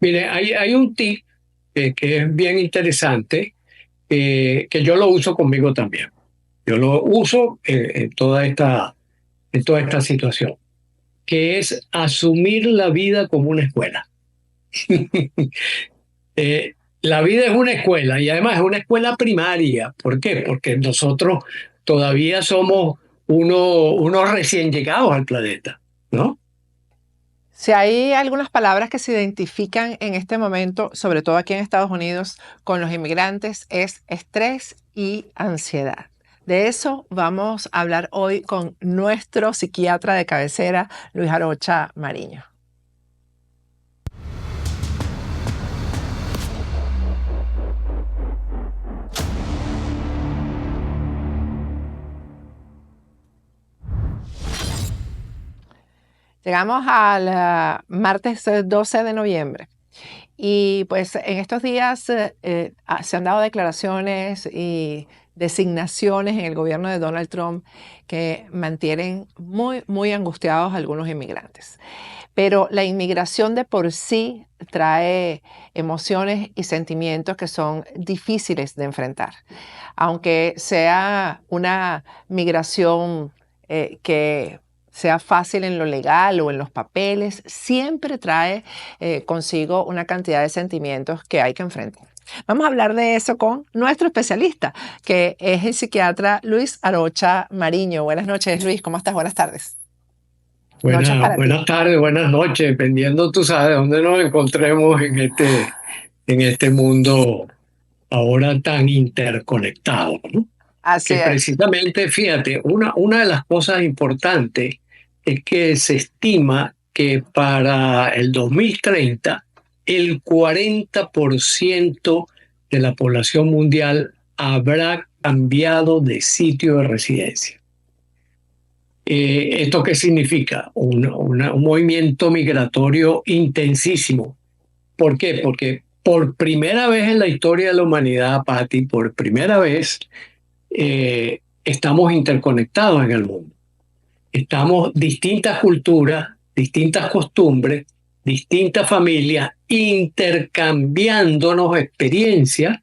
Mire, hay un tip que es bien interesante, que yo lo uso conmigo también. Yo lo uso en toda esta situación, que es asumir la vida como una escuela. La vida es una escuela y además es una escuela primaria. ¿Por qué? Porque nosotros todavía somos unos recién llegados al planeta, ¿no? Si hay algunas palabras que se identifican en este momento, sobre todo aquí en Estados Unidos, con los inmigrantes, es estrés y ansiedad. De eso vamos a hablar hoy con nuestro psiquiatra de cabecera, Luis Arocha Mariño. Llegamos al martes 12 de noviembre y pues en estos días se han dado declaraciones y designaciones en el gobierno de Donald Trump que mantienen muy, muy angustiados a algunos inmigrantes. Pero la inmigración de por sí trae emociones y sentimientos que son difíciles de enfrentar. Aunque sea una migración que sea fácil en lo legal o en los papeles, siempre trae consigo una cantidad de sentimientos que hay que enfrentar. Vamos a hablar de eso con nuestro especialista, que es el psiquiatra Luis Arocha Mariño. Buenas noches, Luis. ¿Cómo estás? Buenas tardes. Noches para ti. Buenas tardes, buenas noches, dependiendo, tú sabes, dónde nos encontremos en este mundo ahora tan interconectado, ¿no? Así Que es. precisamente, fíjate, una de las cosas importantes es que se estima que para el 2030 el 40% de la población mundial habrá cambiado de sitio de residencia. ¿Esto qué significa? Un movimiento migratorio intensísimo. ¿Por qué? Porque por primera vez en la historia de la humanidad, Patti, por primera vez estamos interconectados en el mundo. Estamos distintas culturas, distintas costumbres, distintas familias, intercambiándonos experiencias,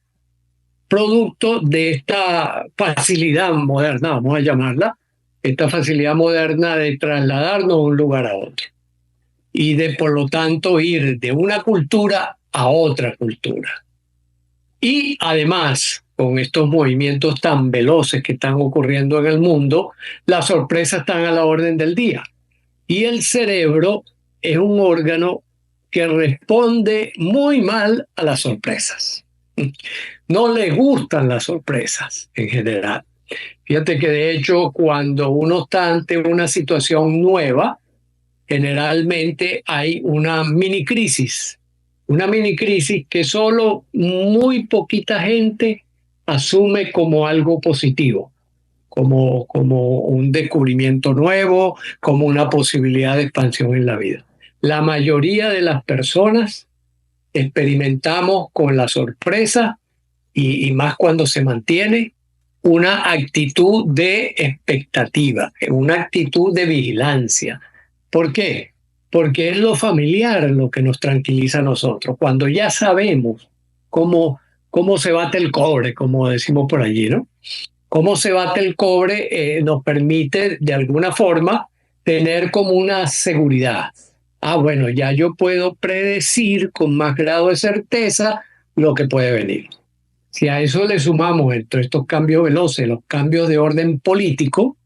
producto de esta facilidad moderna, vamos a llamarla, esta facilidad moderna de trasladarnos de un lugar a otro y de, por lo tanto, ir de una cultura a otra cultura. Y además, con estos movimientos tan veloces que están ocurriendo en el mundo, las sorpresas están a la orden del día. Y el cerebro es un órgano que responde muy mal a las sorpresas. No le gustan las sorpresas en general. Fíjate que de hecho cuando uno está ante una situación nueva, generalmente hay una mini crisis que solo muy poquita gente asume como algo positivo, como un descubrimiento nuevo, como una posibilidad de expansión en la vida. La mayoría de las personas experimentamos con la sorpresa y más cuando se mantiene una actitud de expectativa, una actitud de vigilancia. ¿Por qué? Porque es lo familiar lo que nos tranquiliza a nosotros. Cuando ya sabemos cómo se bate el cobre, como decimos por allí, ¿no? Cómo se bate el cobre nos permite de alguna forma tener como una seguridad. Ah, bueno, ya yo puedo predecir con más grado de certeza lo que puede venir. Si a eso le sumamos entre estos cambios veloces, los cambios de orden político,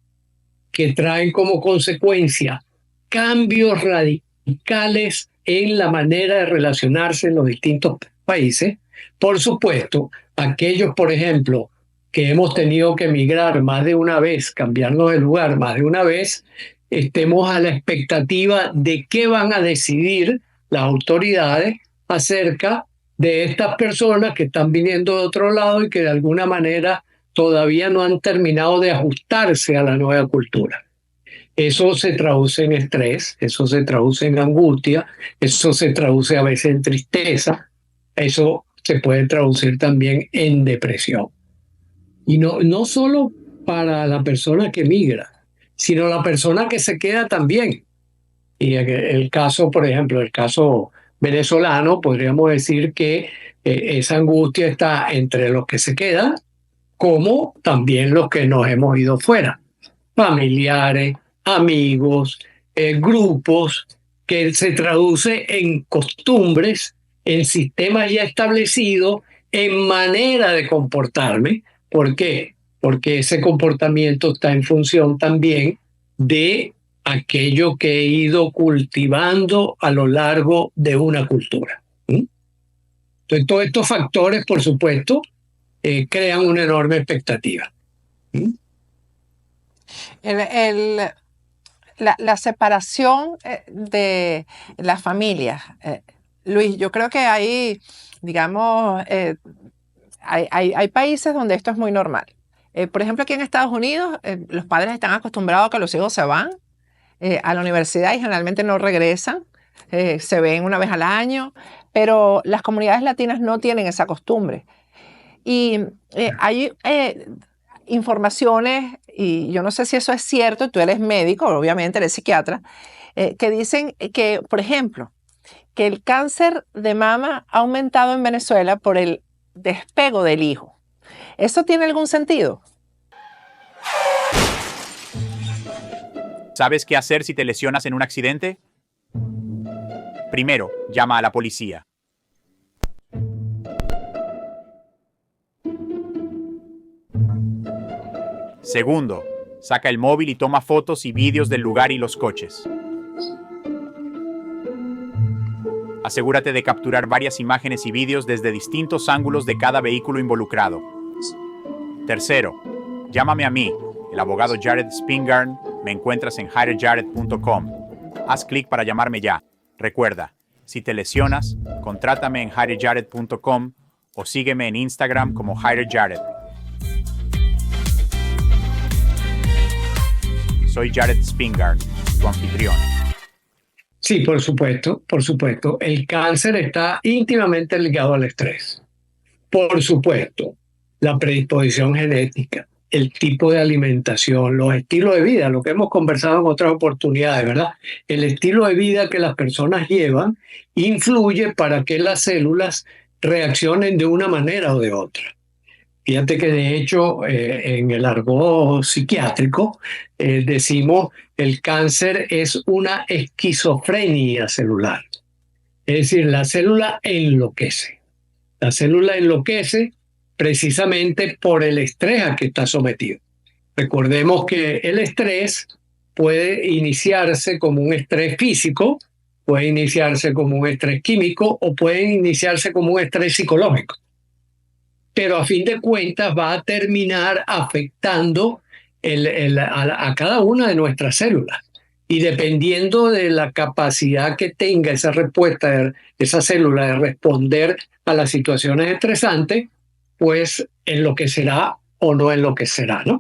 que traen como consecuencia cambios radicales en la manera de relacionarse en los distintos países, por supuesto, aquellos, por ejemplo, que hemos tenido que emigrar más de una vez, cambiarnos de lugar más de una vez, estemos a la expectativa de qué van a decidir las autoridades acerca de estas personas que están viniendo de otro lado y que de alguna manera todavía no han terminado de ajustarse a la nueva cultura. Eso se traduce en estrés, eso se traduce en angustia, eso se traduce a veces en tristeza, eso se puede traducir también en depresión. Y no solo para la persona que migra, sino la persona que se queda también. Y el caso, por ejemplo, el caso venezolano, podríamos decir que esa angustia está entre los que se quedan, como también los que nos hemos ido fuera, familiares, amigos, grupos, que se traduce en costumbres, en sistemas ya establecidos, en manera de comportarme. ¿Por qué? Porque ese comportamiento está en función también de aquello que he ido cultivando a lo largo de una cultura. Entonces, todos estos factores, por supuesto, crean una enorme expectativa. El, el, la separación de las familias. Luis, yo creo que hay, digamos, hay países donde esto es muy normal. Por ejemplo, aquí en Estados Unidos, los padres están acostumbrados a que los hijos se van a la universidad y generalmente no regresan. Se ven una vez al año, pero las comunidades latinas no tienen esa costumbre. Y hay informaciones, y yo no sé si eso es cierto, tú eres médico, obviamente eres psiquiatra, que dicen que, por ejemplo, que el cáncer de mama ha aumentado en Venezuela por el despego del hijo. ¿Eso tiene algún sentido? ¿Sabes qué hacer si te lesionas en un accidente? Primero, llama a la policía. Segundo, saca el móvil y toma fotos y vídeos del lugar y los coches. Asegúrate de capturar varias imágenes y vídeos desde distintos ángulos de cada vehículo involucrado. Tercero, llámame a mí, el abogado Jared Spingarn. Me encuentras en hirejared.com. Haz clic para llamarme ya. Recuerda, si te lesionas, contrátame en hirejared.com o sígueme en Instagram como hirejared. Soy Jared Spingarn, tu anfitrión. Sí, por supuesto, por supuesto. El cáncer está íntimamente ligado al estrés. Por supuesto, la predisposición genética, el tipo de alimentación, los estilos de vida, lo que hemos conversado en otras oportunidades, ¿verdad? El estilo de vida que las personas llevan influye para que las células reaccionen de una manera o de otra. Fíjate que de hecho en el argot psiquiátrico decimos el cáncer es una esquizofrenia celular. Es decir, la célula enloquece. La célula enloquece precisamente por el estrés a que está sometido. Recordemos que el estrés puede iniciarse como un estrés físico, puede iniciarse como un estrés químico o puede iniciarse como un estrés psicológico. Pero a fin de cuentas va a terminar afectando a cada una de nuestras células. Y dependiendo de la capacidad que tenga esa respuesta, esa célula de responder a las situaciones estresantes, pues enloquecerá o no enloquecerá, ¿no?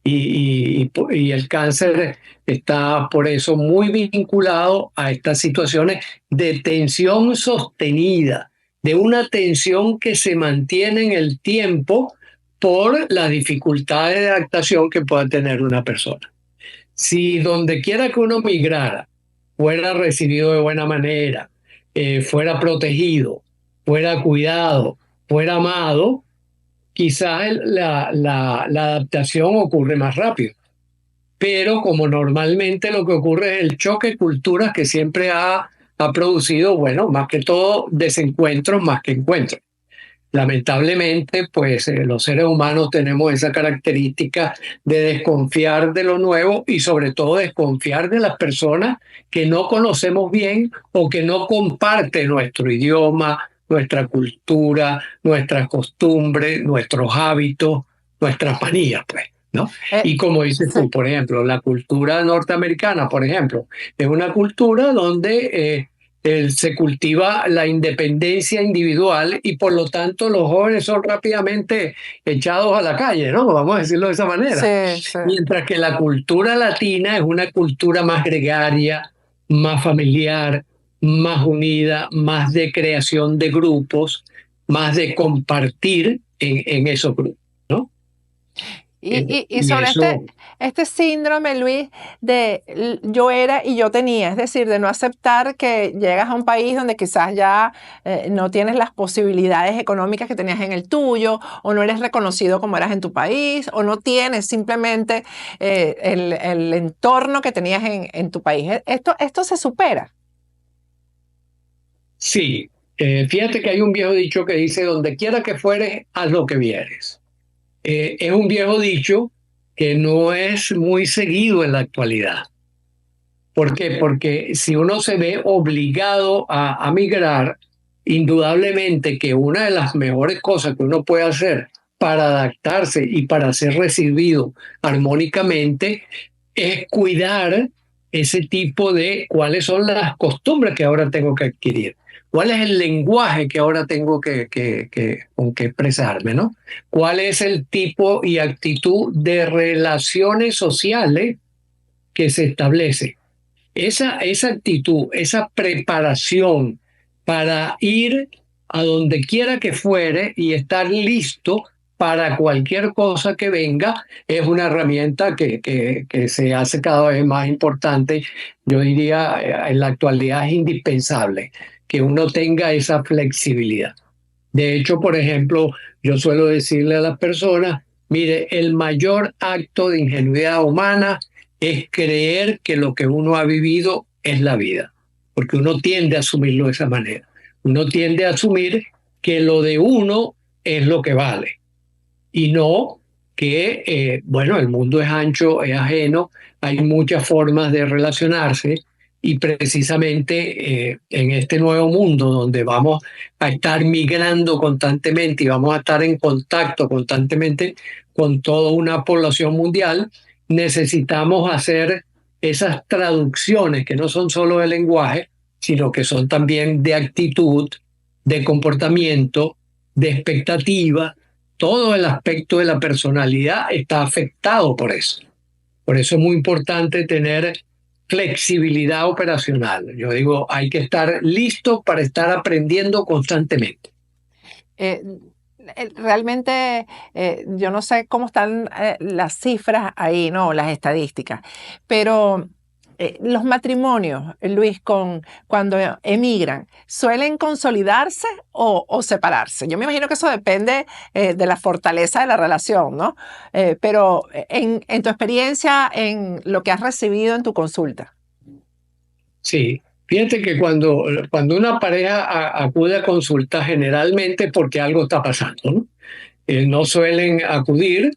Y el cáncer está por eso muy vinculado a estas situaciones de tensión sostenida, de una tensión que se mantiene en el tiempo por las dificultades de adaptación que pueda tener una persona. Si donde quiera que uno migrara fuera recibido de buena manera, fuera protegido, fuera cuidado, fuera amado, quizás la adaptación ocurre más rápido. Pero como normalmente lo que ocurre es el choque de culturas que siempre ha producido, bueno, más que todo desencuentros más que encuentros. Lamentablemente, pues los seres humanos tenemos esa característica de desconfiar de lo nuevo y sobre todo desconfiar de las personas que no conocemos bien o que no comparten nuestro idioma, nuestra cultura, nuestras costumbres, nuestros hábitos, nuestras manías, pues, ¿no? Y como dices Sí. tú, por ejemplo, la cultura norteamericana, por ejemplo, es una cultura donde se cultiva la independencia individual y por lo tanto los jóvenes son rápidamente echados a la calle, ¿no? Vamos a decirlo de esa manera. Sí, sí. Mientras que la cultura latina es una cultura más gregaria, más familiar, más unida, más de creación de grupos, más de compartir en esos grupos, ¿no? Y Y sobre eso, este síndrome, Luis, de yo era y yo tenía, es decir, de no aceptar que llegas a un país donde quizás ya no tienes las posibilidades económicas que tenías en el tuyo, o no eres reconocido como eras en tu país, o no tienes simplemente el entorno que tenías en tu país. Esto se supera. sí, fíjate que hay un viejo dicho que dice, donde quiera que fueres, haz lo que vieres. Es un viejo dicho que no es muy seguido en la actualidad. ¿Por qué? Porque si uno se ve obligado a migrar, indudablemente que una de las mejores cosas que uno puede hacer para adaptarse y para ser recibido armónicamente es cuidar ese tipo de cuáles son las costumbres que ahora tengo que adquirir, cuál es el lenguaje que ahora tengo con que expresarme, ¿no? ¿Cuál es el tipo y actitud de relaciones sociales que se establece? Esa actitud, esa preparación para ir a donde quiera que fuere y estar listo para cualquier cosa que venga es una herramienta que se hace cada vez más importante. Yo diría, en la actualidad es indispensable que uno tenga esa flexibilidad. De hecho, por ejemplo, yo suelo decirle a las personas, mire, el mayor acto de ingenuidad humana es creer que lo que uno ha vivido es la vida, porque uno tiende a asumirlo de esa manera. Uno tiende a asumir que lo de uno es lo que vale y no que, bueno, el mundo es ancho, es ajeno, hay muchas formas de relacionarse y precisamente en este nuevo mundo donde vamos a estar migrando constantemente y vamos a estar en contacto constantemente con toda una población mundial, necesitamos hacer esas traducciones que no son solo de lenguaje, sino que son también de actitud, de comportamiento, de expectativa. Todo el aspecto de la personalidad está afectado por eso. Por eso es muy importante tener flexibilidad operacional. Yo digo, hay que estar listo para estar aprendiendo constantemente. Eh, Realmente yo no sé cómo están las cifras ahí, ¿no? Las estadísticas, pero los matrimonios, Luis, cuando emigran, ¿suelen consolidarse o separarse? Yo me imagino que eso depende de la fortaleza de la relación, ¿no? Pero en tu experiencia, en lo que has recibido en tu consulta. Sí, fíjate que cuando una pareja acude a consulta, generalmente porque algo está pasando, ¿no? No suelen acudir,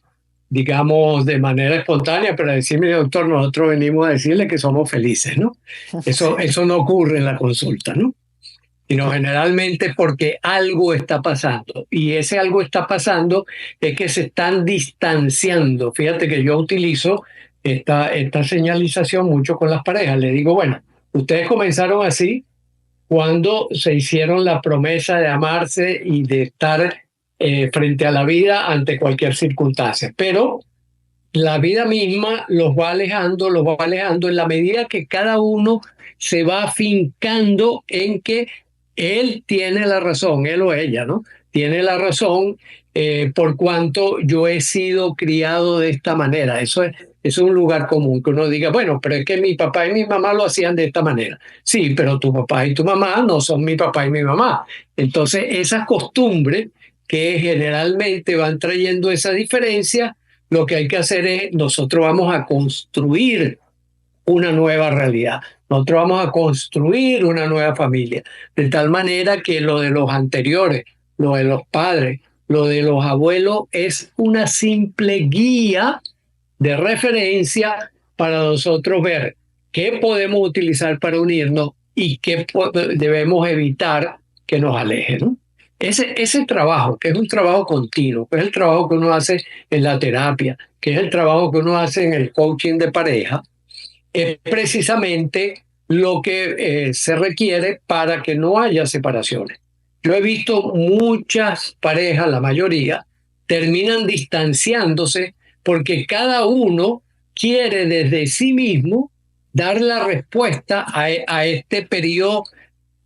digamos, de manera espontánea, para decirme, doctor, nosotros venimos a decirle que somos felices, ¿no? Sí. Eso no ocurre en la consulta, ¿no? Sino generalmente porque algo está pasando. Y ese algo está pasando es que se están distanciando. Fíjate que yo utilizo esta señalización mucho con las parejas. Le digo, bueno, ustedes comenzaron así cuando se hicieron la promesa de amarse y de estar frente a la vida ante cualquier circunstancia. Pero la vida misma los va alejando en la medida que cada uno se va afincando en que él tiene la razón, él o ella, ¿no? Tiene la razón por cuanto yo he sido criado de esta manera. Eso es un lugar común, que uno diga, bueno, pero es que mi papá y mi mamá lo hacían de esta manera. Sí, pero tu papá y tu mamá no son mi papá y mi mamá. Entonces, esas costumbres que generalmente van trayendo esa diferencia, lo que hay que hacer es, nosotros vamos a construir una nueva realidad. Nosotros vamos a construir una nueva familia, de tal manera que lo de los anteriores, lo de los padres, lo de los abuelos es una simple guía de referencia para nosotros ver qué podemos utilizar para unirnos y qué debemos evitar que nos aleje, ¿no? Ese trabajo, que es un trabajo continuo, que es el trabajo que uno hace en la terapia, que es el trabajo que uno hace en el coaching de pareja, es precisamente lo que se requiere para que no haya separaciones. Yo he visto muchas parejas, la mayoría, terminan distanciándose porque cada uno quiere desde sí mismo dar la respuesta a este periodo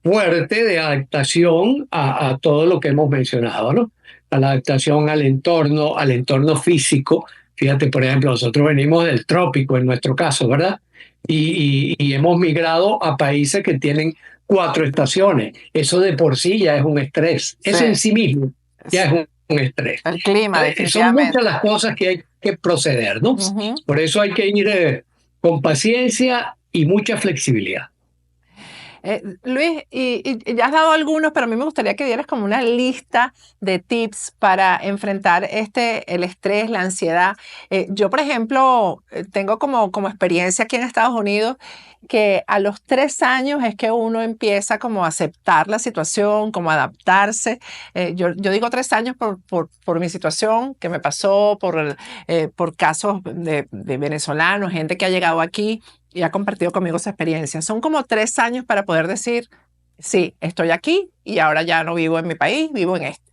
fuerte de adaptación a todo lo que hemos mencionado, ¿no? A la adaptación al entorno físico. Fíjate, por ejemplo, nosotros venimos del trópico en nuestro caso, ¿verdad? Y hemos migrado a países que tienen 4 estaciones. Eso de por sí ya es un estrés. Sí, Eso en sí mismo ya es sí. un estrés. El clima, Entonces, son muchas definitivamente. las cosas que hay que proceder, ¿no? Ujú. Por eso hay que ir con paciencia y mucha flexibilidad. Luis, y ya has dado algunos, pero a mí me gustaría que dieras como una lista de tips para enfrentar el estrés, la ansiedad. Yo, por ejemplo, tengo como experiencia aquí en Estados Unidos que a los 3 años es que uno empieza como a aceptar la situación, como a adaptarse. Yo digo 3 años por mi situación que me pasó, por casos de venezolanos, gente que ha llegado aquí y ha compartido conmigo su experiencia. Son como 3 años para poder decir, sí, estoy aquí y ahora ya no vivo en mi país, vivo en este.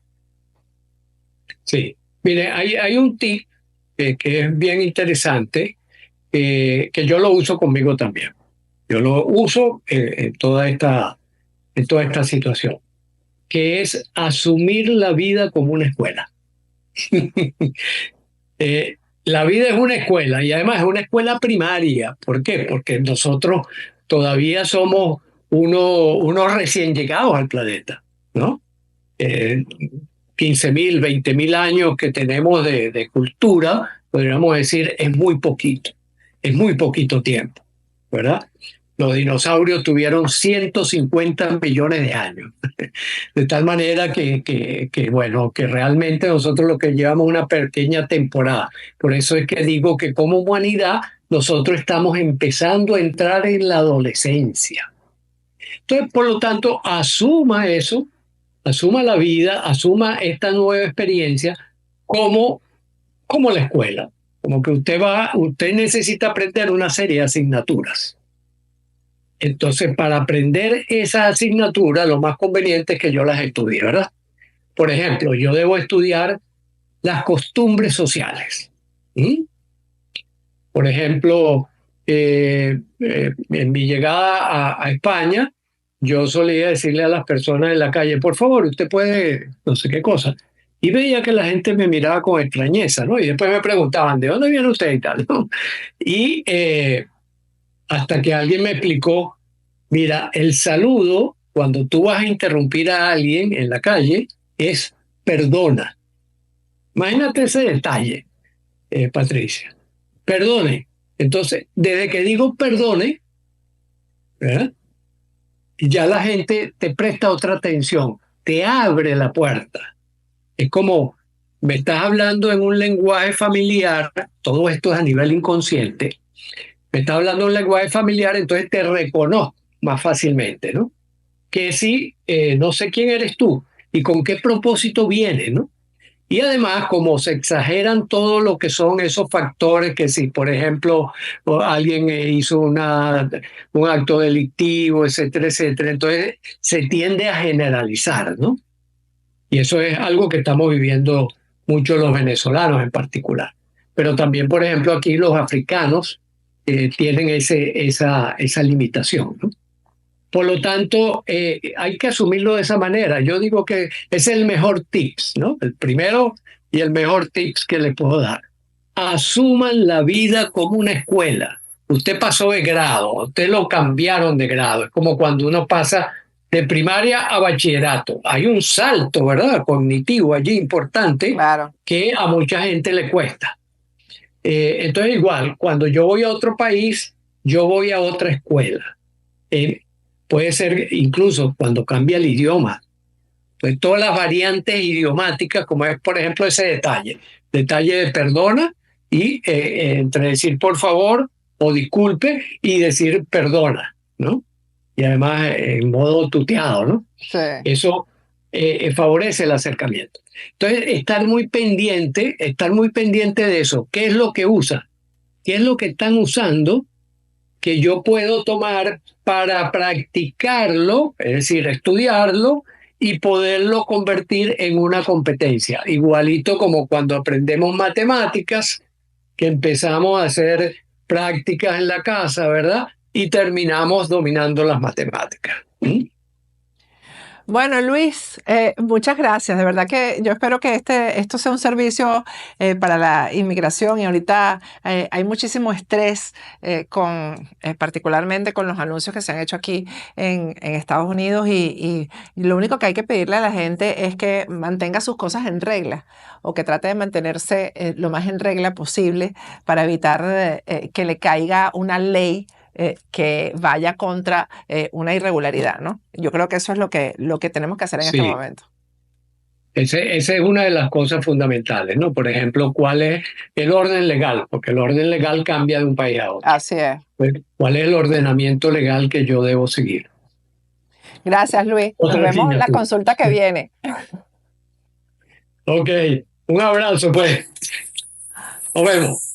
Sí. Mire, hay un tip que es bien interesante, que yo lo uso conmigo también. Yo lo uso en toda esta situación, que es asumir la vida como una escuela. La vida es una escuela y además es una escuela primaria. ¿Por qué? Porque nosotros todavía somos unos recién llegados al planeta, ¿no? Eh, 15.000, 20.000 años que tenemos de cultura, podríamos decir, es muy poquito tiempo, ¿verdad? Los dinosaurios tuvieron 150 millones de años, de tal manera bueno, que realmente nosotros lo que llevamos una pequeña temporada. Por eso es que digo que como humanidad nosotros estamos empezando a entrar en la adolescencia. Entonces, por lo tanto, asuma eso, asuma la vida, asuma esta nueva experiencia como, como la escuela, como que usted necesita aprender una serie de asignaturas. Entonces, para aprender esas asignaturas, lo más conveniente es que yo las estudie, ¿verdad? Por ejemplo, yo debo estudiar las costumbres sociales. ¿Mm? Por ejemplo, en mi llegada a España, yo solía decirle a las personas en la calle, por favor, usted puede, no sé qué cosa. Y veía que la gente me miraba con extrañeza, ¿no? Y después me preguntaban, ¿de dónde viene usted y tal? ¿no? Y hasta que alguien me explicó, mira, el saludo, cuando tú vas a interrumpir a alguien en la calle, es perdona. Imagínate ese detalle, Patricia. Perdone. Entonces, desde que digo perdone, ¿verdad? Ya la gente te presta otra atención, te abre la puerta. Es como me estás hablando en un lenguaje familiar, todo esto es a nivel inconsciente, me estás hablando en un lenguaje familiar, entonces te reconozco más fácilmente, ¿no? Que si no sé quién eres tú y con qué propósito vienes, ¿no? Y además, como se exageran todo lo que son esos factores, que si, por ejemplo, alguien hizo un acto delictivo, etcétera, etcétera, entonces se tiende a generalizar, ¿no? Y eso es algo que estamos viviendo mucho los venezolanos en particular. Pero también, por ejemplo, aquí los africanos tienen esa limitación, ¿no? Por lo tanto, hay que asumirlo de esa manera. Yo digo que es el mejor tips, ¿no? El primero y el mejor tips que le puedo dar. Asuman la vida como una escuela. Usted pasó de grado, usted lo cambiaron de grado. Es como cuando uno pasa de primaria a bachillerato. Hay un salto, ¿verdad? Cognitivo allí importante Claro. que a mucha gente le cuesta. Entonces, igual, cuando yo voy a otro país, yo voy a otra escuela. Eh, Puede ser incluso cuando cambia el idioma. Pues todas las variantes idiomáticas, como es por ejemplo ese detalle de perdona y entre decir por favor o disculpe y decir perdona, ¿no? Y además en modo tuteado, ¿no? Sí. Eso favorece el acercamiento. Entonces, estar muy pendiente de eso. ¿Qué es lo que usan? ¿Qué es lo que están usando que yo puedo tomar para practicarlo, es decir, estudiarlo y poderlo convertir en una competencia? Igualito como cuando aprendemos matemáticas, que empezamos a hacer prácticas en la casa, ¿verdad? Y terminamos dominando las matemáticas. ¿Mm? Bueno, Luis, muchas gracias. De verdad que yo espero que esto sea un servicio para la inmigración y ahorita hay muchísimo estrés particularmente con los anuncios que se han hecho aquí en Estados Unidos y lo único que hay que pedirle a la gente es que mantenga sus cosas en regla o que trate de mantenerse lo más en regla posible para evitar que le caiga una ley que vaya contra una irregularidad, ¿no? Yo creo que eso es lo que tenemos que hacer en este Sí, momento. esa es una de las cosas fundamentales, ¿no? Por ejemplo, ¿cuál es el orden legal? Porque el orden legal cambia de un país a otro. Así es. Pues, ¿cuál es el ordenamiento legal que yo debo seguir? Gracias, Luis. Nos Otra vemos en la asignatura. consulta que viene. Ok, un abrazo, pues. Nos vemos.